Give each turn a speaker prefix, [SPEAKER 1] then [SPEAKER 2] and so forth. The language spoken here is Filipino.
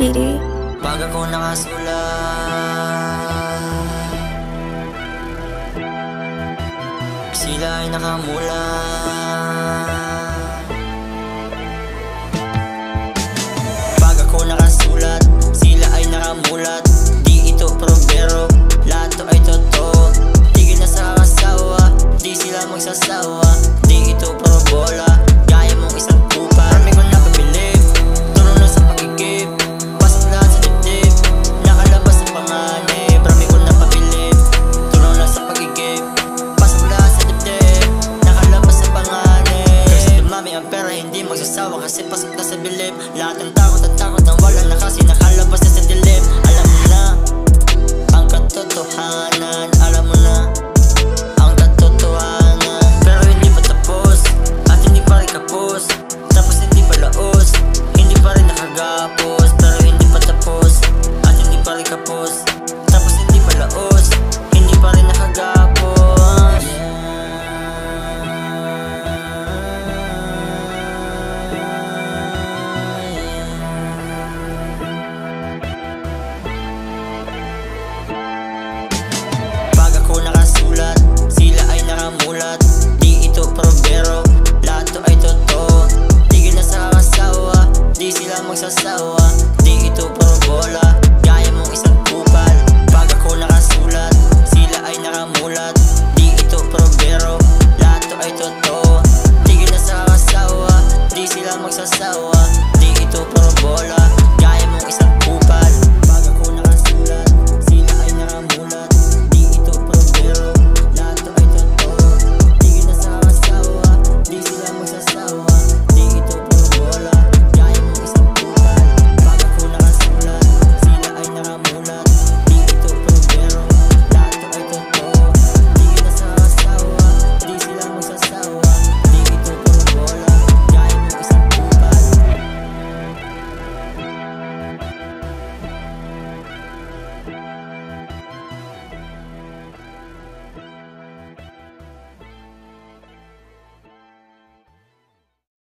[SPEAKER 1] GD.
[SPEAKER 2] Pag ako nakasulat, sila ay nakamulat. Pag ako nakasulat, sila ay nakamulat. Di ito probero, lahat to ay totoo. Tigil na sa kasawa, di sila magsasawa. Di ito probola, gaya mong isang kupa. Marami ko napabilib, tulong na sa pagigib. Pasok lahat sa dibdib, nakalabas sa panganib. Marami ko napabilib, tulong na sa pagigib. Pasok lahat sa dibdib, nakalabas sa panganib. Kasi dumami ang pera, hindi magsasawa kasi pasok na sa bilib. Lahat ng takot at takot ang wala na kasi nakalabas na sa dilim. Alam mo na ang katotohanan, alam mo na ang katotohanan. Pero hindi pa tapos at hindi pa rin kapos. Tapos hindi pa laos, hindi pa rin nakagapos. Pero hindi pa tapos at hindi pa rin kapos. Tapos hindi pa laos, hindi pa rin nakagapos. Pag ako nakasulat, sila ay nakamulat. Di ito probero, lahat to ay totoo. Tigil na sa kasawa, di sila magsasawa.